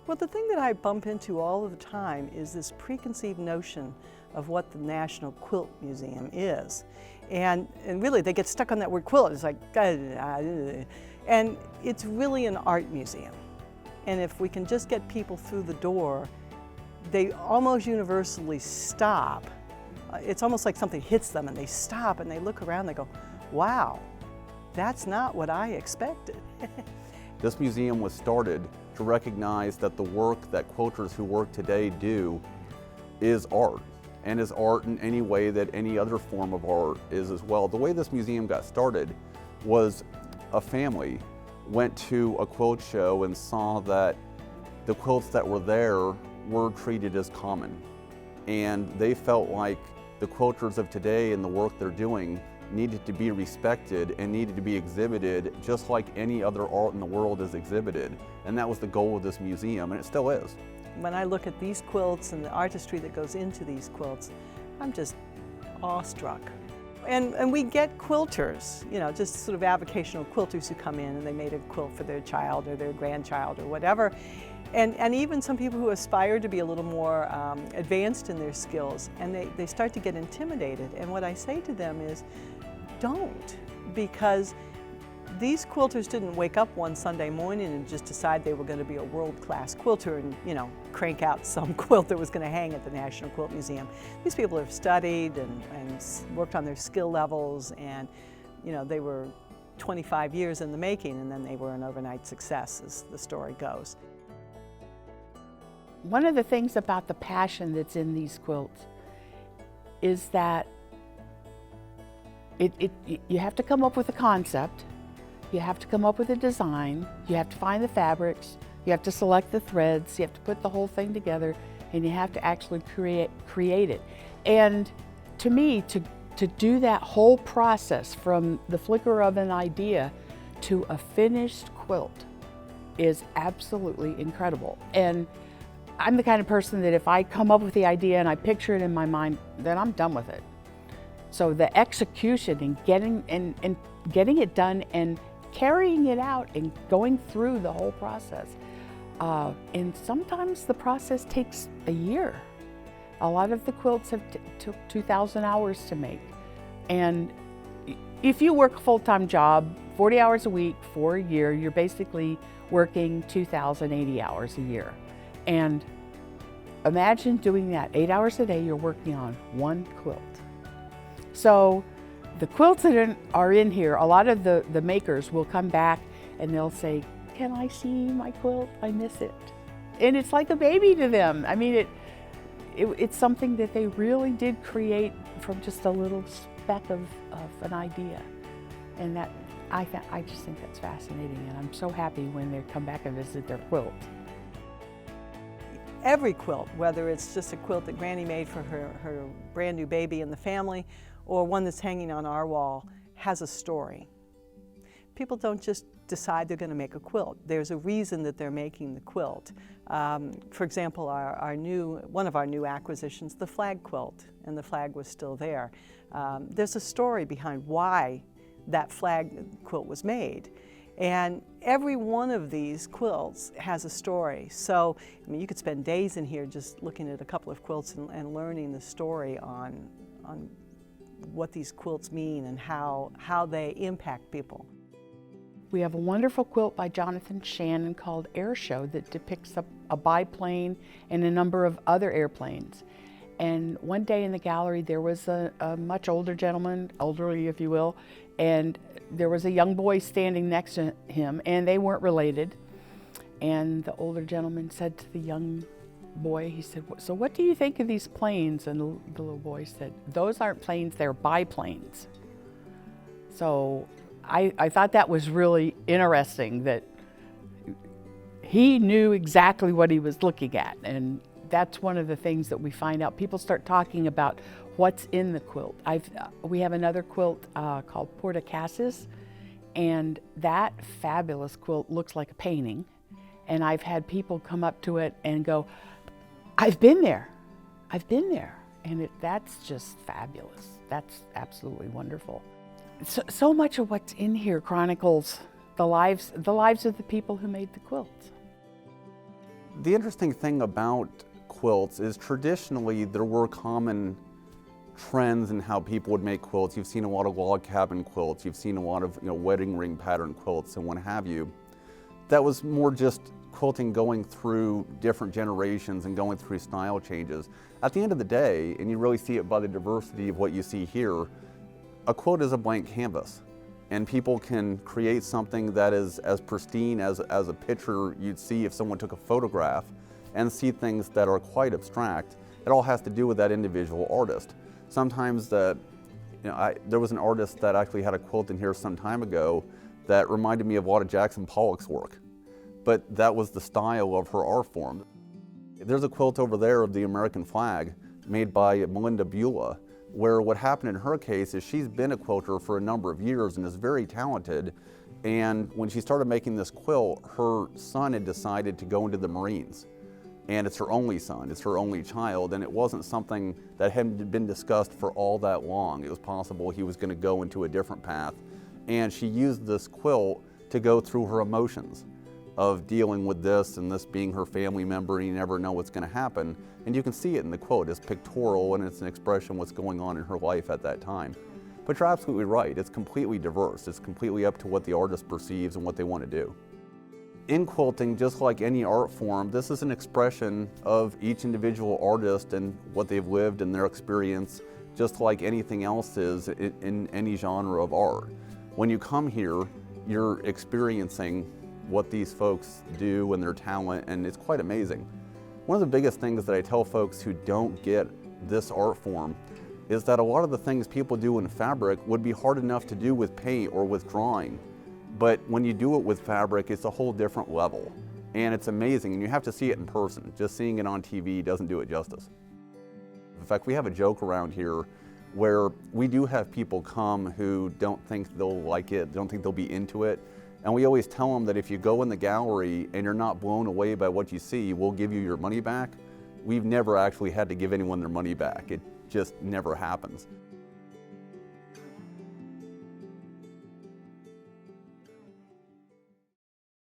Well, the thing that I bump into all of the time is this preconceived notion of what the National Quilt Museum is. And really, they get stuck on that word quilt. It's like, and it's really an art museum. And if we can just get people through the door, they almost universally stop. It's almost like something hits them and they stop and they look around and they go, wow, that's not what I expected. This museum was started to recognize that the work that quilters who work today do is art, and is art in any way that any other form of art is as well. The way this museum got started was a family went to a quilt show and saw that the quilts that were there were treated as common. And they felt like the quilters of today and the work they're doing needed to be respected and needed to be exhibited just like any other art in the world is exhibited. And that was the goal of this museum, and it still is. When I look at these quilts and the artistry that goes into these quilts, I'm just awestruck. And we get quilters, you know, just sort of avocational quilters who come in and they made a quilt for their child or their grandchild or whatever. And even some people who aspire to be a little more advanced in their skills, and they start to get intimidated. And what I say to them is, don't, because these quilters didn't wake up one Sunday morning and just decide they were going to be a world-class quilter and, you know, crank out some quilt that was going to hang at the National Quilt Museum. These people have studied and worked on their skill levels, and, you know, they were 25 years in the making, and then they were an overnight success, as the story goes. One of the things about the passion that's in these quilts is that you have to come up with a concept, you have to come up with a design, you have to find the fabrics, you have to select the threads, you have to put the whole thing together, and you have to actually create it. And to me, to do that whole process from the flicker of an idea to a finished quilt is absolutely incredible. And I'm the kind of person that if I come up with the idea and I picture it in my mind, then I'm done with it. So the execution and getting it done and carrying it out and going through the whole process. And sometimes the process takes a year. A lot of the quilts have took 2,000 hours to make. And if you work a full-time job, 40 hours a week for a year, you're basically working 2,080 hours a year. And imagine doing that 8 hours a day, you're working on one quilt. So the quilts that are in here, a lot of the makers will come back and they'll say, can I see my quilt? I miss it. And it's like a baby to them. I mean, it's something that they really did create from just a little speck of an idea. And that I just think that's fascinating, and I'm so happy when they come back and visit their quilt. Every quilt, whether it's just a quilt that Granny made for her brand new baby in the family, or one that's hanging on our wall, has a story. People don't just decide they're going to make a quilt. There's a reason that they're making the quilt. For example, one of our new acquisitions, the flag quilt, and the flag was still there. There's a story behind why that flag quilt was made. And every one of these quilts has a story. So, I mean, you could spend days in here just looking at a couple of quilts and learning the story on what these quilts mean and how they impact people. We have a wonderful quilt by Jonathan Shannon called Air Show that depicts a biplane and a number of other airplanes. And one day in the gallery there was a much older gentleman, elderly if you will, and there was a young boy standing next to him, and they weren't related. And the older gentleman said to the young boy, he said, so what do you think of these planes? And the little boy said, those aren't planes, they're biplanes. So I thought that was really interesting that he knew exactly what he was looking at. And that's one of the things that we find out. People start talking about what's in the quilt. We have another quilt called Porta Cassis, and that fabulous quilt looks like a painting. And I've had people come up to it and go, I've been there. And that's just fabulous. That's absolutely wonderful. So much of what's in here chronicles the lives of the people who made the quilts. The interesting thing about quilts is traditionally there were common trends in how people would make quilts. You've seen a lot of log cabin quilts, you've seen a lot of wedding ring pattern quilts and what have you. That was more just quilting going through different generations and going through style changes. At the end of the day, and you really see it by the diversity of what you see here, a quilt is a blank canvas. And people can create something that is as pristine as a picture you'd see if someone took a photograph, and see things that are quite abstract. It all has to do with that individual artist. Sometimes there was an artist that actually had a quilt in here some time ago that reminded me of a lot of Jackson Pollock's work, but that was the style of her art form. There's a quilt over there of the American flag made by Melinda Beulah, where what happened in her case is she's been a quilter for a number of years and is very talented. And when she started making this quilt, her son had decided to go into the Marines. And it's her only son, it's her only child, and it wasn't something that hadn't been discussed for all that long. It was possible he was going to go into a different path. And she used this quilt to go through her emotions of dealing with this and this being her family member, and you never know what's going to happen. And you can see it in the quilt. It's pictorial and it's an expression of what's going on in her life at that time. But you're absolutely right, it's completely diverse. It's completely up to what the artist perceives and what they want to do. In quilting, just like any art form, this is an expression of each individual artist and what they've lived and their experience, just like anything else is in any genre of art. When you come here, you're experiencing what these folks do and their talent, and it's quite amazing. One of the biggest things that I tell folks who don't get this art form is that a lot of the things people do in fabric would be hard enough to do with paint or with drawing. But when you do it with fabric, it's a whole different level. And it's amazing, and you have to see it in person. Just seeing it on TV doesn't do it justice. In fact, we have a joke around here where we do have people come who don't think they'll like it, don't think they'll be into it. And we always tell them that if you go in the gallery and you're not blown away by what you see, we'll give you your money back. We've never actually had to give anyone their money back. It just never happens.